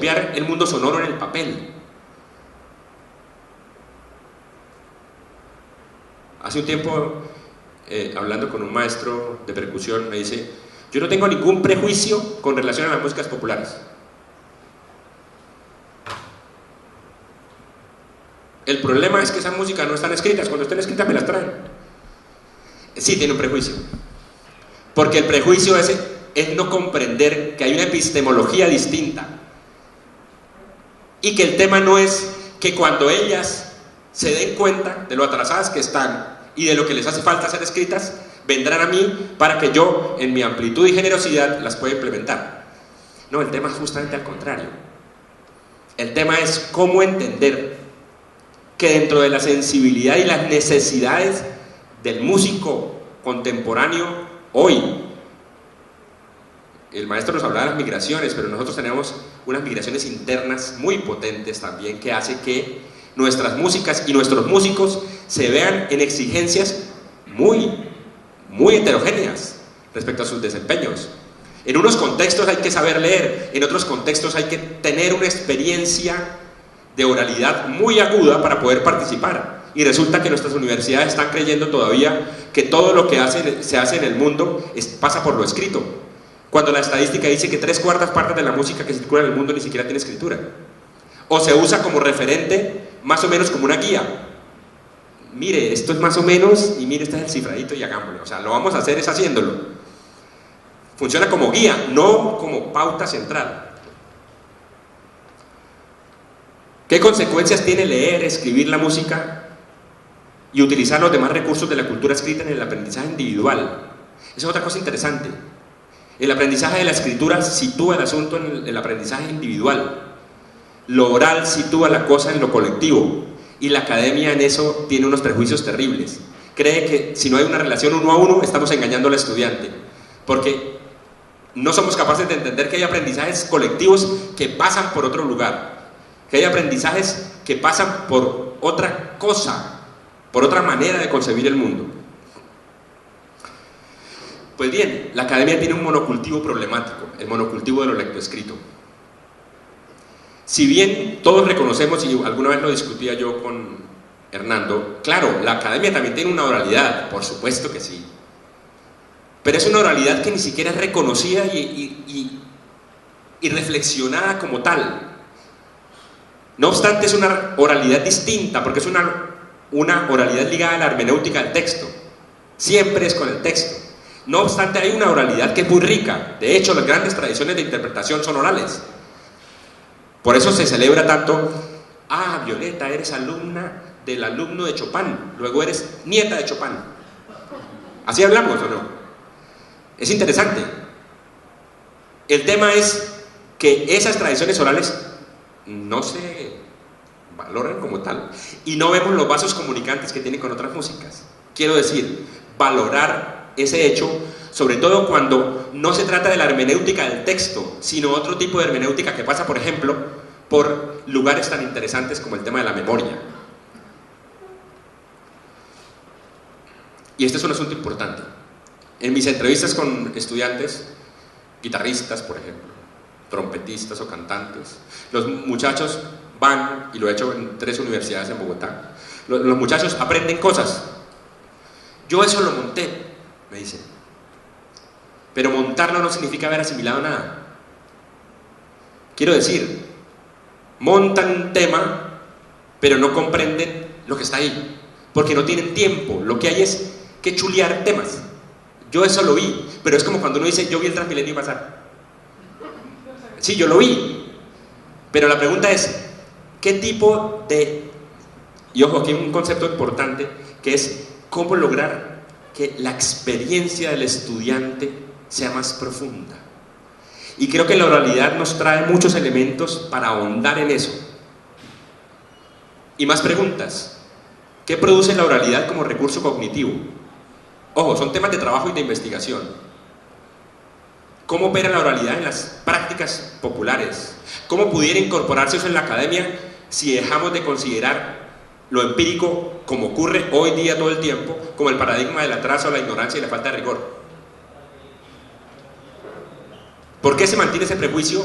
copiar el mundo sonoro en el papel. Hace un tiempo, hablando con un maestro de percusión, me dice: yo no tengo ningún prejuicio con relación a las músicas populares. El problema es que esas músicas no están escritas, cuando estén escritas me las traen. Sí, tiene un prejuicio. Porque el prejuicio ese es no comprender que hay una epistemología distinta. Y que el tema no es que cuando ellas se den cuenta de lo atrasadas que están y de lo que les hace falta ser escritas, vendrán a mí para que yo, en mi amplitud y generosidad, las pueda implementar. No, el tema es justamente al contrario. El tema es cómo entender que dentro de la sensibilidad y las necesidades del músico contemporáneo hoy, el maestro nos hablaba de las migraciones, pero nosotros tenemos unas migraciones internas muy potentes también, que hace que nuestras músicas y nuestros músicos se vean en exigencias muy heterogéneas respecto a sus desempeños. En unos contextos hay que saber leer, en otros contextos hay que tener una experiencia de oralidad muy aguda para poder participar. Y resulta que nuestras universidades están creyendo todavía que todo lo que se hace en el mundo pasa por lo escrito, cuando la estadística dice que 3/4 partes de la música que circula en el mundo ni siquiera tiene escritura, o se usa como referente, más o menos como una guía. Mire, esto es más o menos, y mire, este es el cifradito y hagámoslo. O sea, lo vamos a hacer es haciéndolo. Funciona como guía, no como pauta central. ¿Qué consecuencias tiene leer, escribir la música y utilizar los demás recursos de la cultura escrita en el aprendizaje individual? Esa es otra cosa interesante. El aprendizaje de la escritura sitúa el asunto en el aprendizaje individual. Lo oral sitúa la cosa en lo colectivo, y la academia en eso tiene unos prejuicios terribles. Cree que si no hay una relación uno a uno, estamos engañando al estudiante, porque no somos capaces de entender que hay aprendizajes colectivos que pasan por otro lugar, que hay aprendizajes que pasan por otra cosa, por otra manera de concebir el mundo. Pues bien, la academia tiene un monocultivo problemático, el monocultivo de lo lectoescrito. Si bien todos reconocemos, y alguna vez lo discutía yo con Hernando, claro, la academia también tiene una oralidad, por supuesto que sí, pero es una oralidad que ni siquiera es reconocida y reflexionada como tal. No obstante, es una oralidad distinta, porque es una oralidad ligada a la hermenéutica del texto, siempre es con el texto. No obstante, hay una oralidad que es muy rica. De hecho, las grandes tradiciones de interpretación son orales. Por eso se celebra tanto: ah, Violeta, eres alumna del alumno de Chopin, luego eres nieta de Chopin. ¿Así hablamos o no? Es interesante. El tema es que esas tradiciones orales no se valoran como tal, y no vemos los vasos comunicantes que tienen con otras músicas. Quiero decir, valorar ese hecho, sobre todo cuando no se trata de la hermenéutica del texto, sino otro tipo de hermenéutica que pasa, por ejemplo, por lugares tan interesantes como el tema de la memoria. Y este es un asunto importante. En mis entrevistas con estudiantes, guitarristas, por ejemplo, trompetistas o cantantes, los muchachos van, y lo he hecho en 3 universidades en Bogotá, los muchachos aprenden cosas. Yo eso lo monté, me dicen, pero montarlo no significa haber asimilado nada. Quiero decir, montan un tema, pero no comprenden lo que está ahí, porque no tienen tiempo. Lo que hay es que chulear temas. Yo eso lo vi, pero es como cuando uno dice: yo vi el Transmilenio pasar. Sí, yo lo vi, pero la pregunta es: ¿qué tipo de...? Y ojo, aquí hay un concepto importante, que es cómo lograr que la experiencia del estudiante sea más profunda. Y creo que la oralidad nos trae muchos elementos para ahondar en eso. Y más preguntas. ¿Qué produce la oralidad como recurso cognitivo? Ojo, son temas de trabajo y de investigación. ¿Cómo opera la oralidad en las prácticas populares? ¿Cómo pudiera incorporarse eso en la academia si dejamos de considerar lo empírico, como ocurre hoy día todo el tiempo, como el paradigma del atraso, la ignorancia y la falta de rigor? ¿Por qué se mantiene ese prejuicio?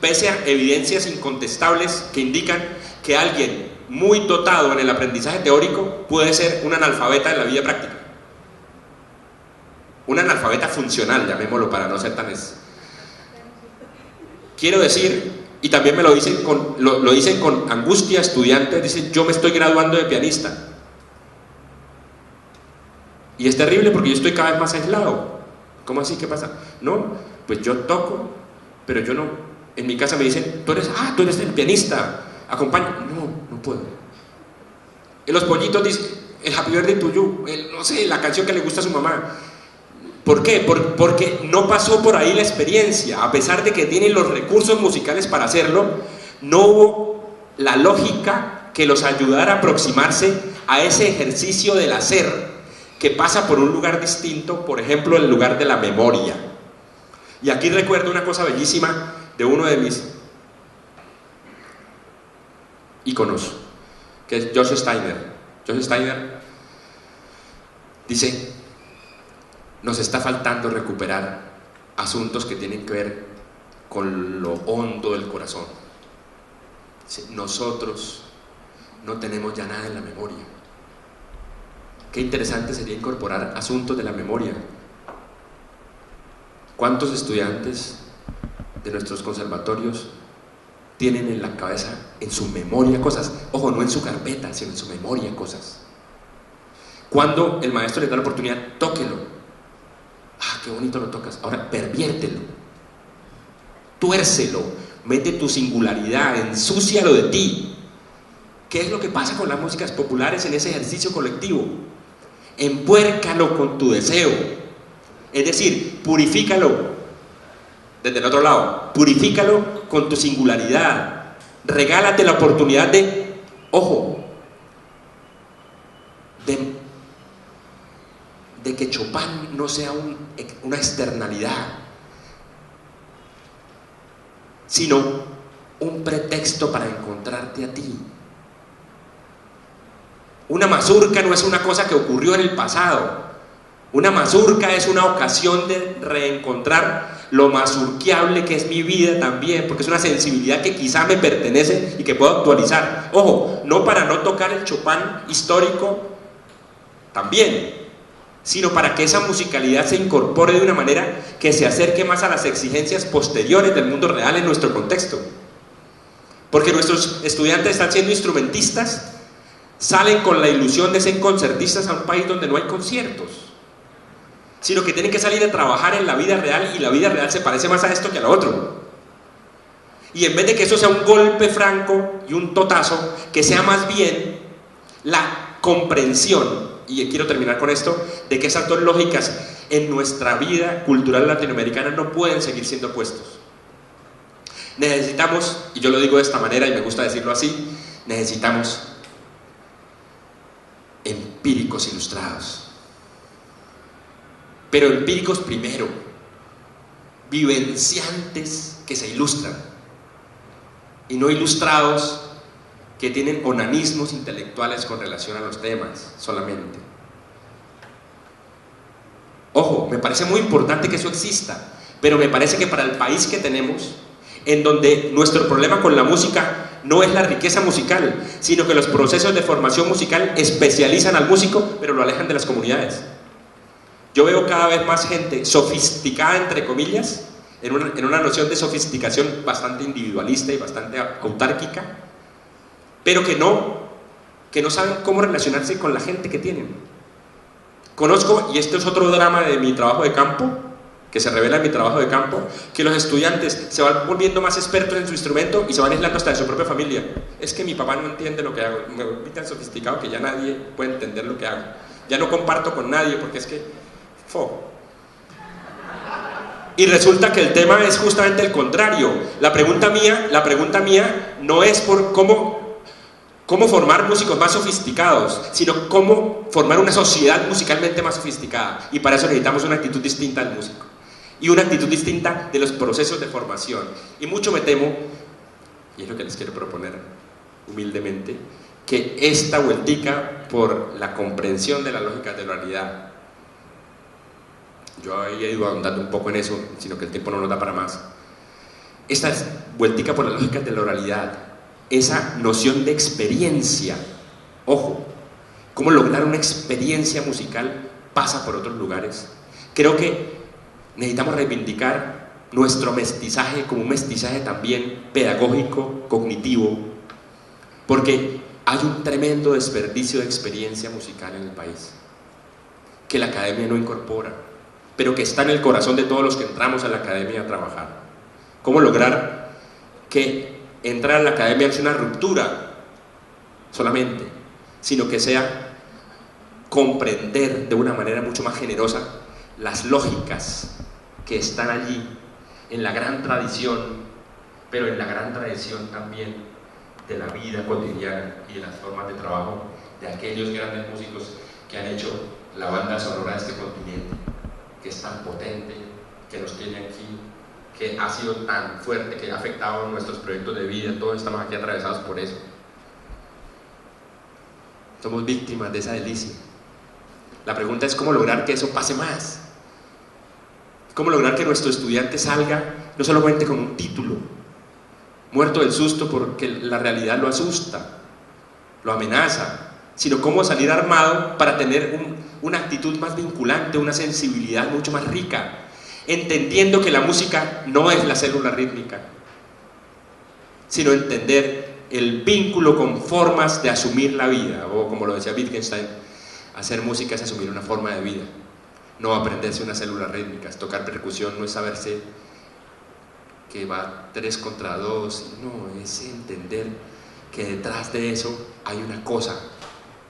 pese a evidencias incontestables que indican que alguien muy dotado en el aprendizaje teórico puede ser un analfabeta en la vida práctica. Un analfabeta funcional, llamémoslo para no ser tan... Quiero decir, y también me lo dicen lo dicen con angustia estudiantes, dicen, yo me estoy graduando de pianista. Y es terrible porque yo estoy cada vez más aislado. ¿Cómo así? ¿Qué pasa? No, pues yo toco, pero yo no. En mi casa me dicen, tú eres el pianista, acompaña. No puedo. En los pollitos dicen, el Happy Birthday to you, no sé, la canción que le gusta a su mamá. ¿Por qué? Porque no pasó por ahí la experiencia. A pesar de que tienen los recursos musicales para hacerlo, no hubo la lógica que los ayudara a aproximarse a ese ejercicio del hacer, que pasa por un lugar distinto, por ejemplo, el lugar de la memoria. Y aquí recuerdo una cosa bellísima de uno de mis íconos, que es Joseph Steiner. Joseph Steiner dice, nos está faltando recuperar asuntos que tienen que ver con lo hondo del corazón. Nosotros no tenemos ya nada en la memoria. Qué interesante sería incorporar asuntos de la memoria. ¿Cuántos estudiantes de nuestros conservatorios tienen en la cabeza, en su memoria cosas? Ojo, no en su carpeta, sino en su memoria cosas. Cuando el maestro les da la oportunidad, tóquelo. Qué bonito lo tocas. Ahora, perviértelo, tuércelo, mete tu singularidad, ensúcialo de ti. ¿Qué es lo que pasa con las músicas populares en ese ejercicio colectivo? Empuércalo con tu deseo, es decir, purifícalo desde el otro lado, purifícalo con tu singularidad, regálate la oportunidad de, ojo, de que Chopin no sea una externalidad, sino un pretexto para encontrarte a ti. Una mazurca no es una cosa que ocurrió en el pasado. Una mazurca es una ocasión de reencontrar lo mazurqueable que es mi vida también, porque es una sensibilidad que quizá me pertenece y que puedo actualizar. Ojo, no para no tocar el Chopin histórico también, sino para que esa musicalidad se incorpore de una manera que se acerque más a las exigencias posteriores del mundo real en nuestro contexto. Porque nuestros estudiantes están siendo instrumentistas, salen con la ilusión de ser concertistas a un país donde no hay conciertos, sino que tienen que salir a trabajar en la vida real, y la vida real se parece más a esto que a lo otro. Y en vez de que eso sea un golpe franco y un totazo, que sea más bien la comprensión, y quiero terminar con esto, de que esas dos lógicas en nuestra vida cultural latinoamericana no pueden seguir siendo opuestos. Necesitamos, y yo lo digo de esta manera y me gusta decirlo así, necesitamos empíricos ilustrados, pero empíricos primero, vivenciantes que se ilustran, y no ilustrados que tienen onanismos intelectuales con relación a los temas solamente. Ojo, me parece muy importante que eso exista, pero me parece que para el país que tenemos, en donde nuestro problema con la música no es la riqueza musical, sino que los procesos de formación musical especializan al músico, pero lo alejan de las comunidades. Yo veo cada vez más gente sofisticada, entre comillas, en una noción de sofisticación bastante individualista y bastante autárquica, pero que no saben cómo relacionarse con la gente que tienen. Conozco, y este es otro drama de mi trabajo de campo, que se revela en mi trabajo de campo, que los estudiantes se van volviendo más expertos en su instrumento y se van aislando hasta de su propia familia. Es que mi papá no entiende lo que hago, me volví tan sofisticado que ya nadie puede entender lo que hago. Ya no comparto con nadie porque es que... Y resulta que el tema es justamente el contrario. La pregunta mía no es por cómo formar músicos más sofisticados, sino cómo formar una sociedad musicalmente más sofisticada. Y para eso necesitamos una actitud distinta del músico y una actitud distinta de los procesos de formación. Y mucho me temo, y es lo que les quiero proponer humildemente, que esta vueltica por la comprensión de la lógica de la realidad, yo había ido ahondando un poco en eso, sino que el tiempo no nos da para más, esta vueltica por las lógicas de la oralidad, esa noción de experiencia, ojo, cómo lograr una experiencia musical pasa por otros lugares. Creo que necesitamos reivindicar nuestro mestizaje como un mestizaje también pedagógico, cognitivo, porque hay un tremendo desperdicio de experiencia musical en el país, que la academia no incorpora, pero que está en el corazón de todos los que entramos a la academia a trabajar. ¿Cómo lograr que entrar a la academia no sea una ruptura solamente, sino que sea comprender de una manera mucho más generosa las lógicas que están allí en la gran tradición, pero en la gran tradición también de la vida cotidiana y de las formas de trabajo de aquellos grandes músicos que han hecho la banda sonora de este continente, que es tan potente, que nos tiene aquí, que ha sido tan fuerte, que ha afectado nuestros proyectos de vida. Todos estamos aquí atravesados por eso. Somos víctimas de esa delicia. La pregunta es cómo lograr que eso pase más. Cómo lograr que nuestro estudiante salga no solamente con un título, muerto del susto porque la realidad lo asusta, lo amenaza, sino cómo salir armado para tener una actitud más vinculante, una sensibilidad mucho más rica, entendiendo que la música no es la célula rítmica, sino entender el vínculo con formas de asumir la vida, o como lo decía Wittgenstein, hacer música es asumir una forma de vida, no aprenderse unas células rítmicas. Tocar percusión no es saberse que va 3 contra 2, no, es entender que detrás de eso hay una cosa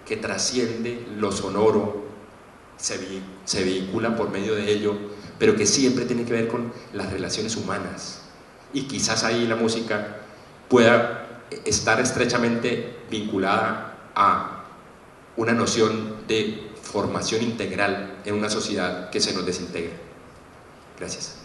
que trasciende lo sonoro, se vehicula por medio de ello, pero que siempre tiene que ver con las relaciones humanas, y quizás ahí la música pueda estar estrechamente vinculada a una noción de formación integral en una sociedad que se nos desintegra. Gracias.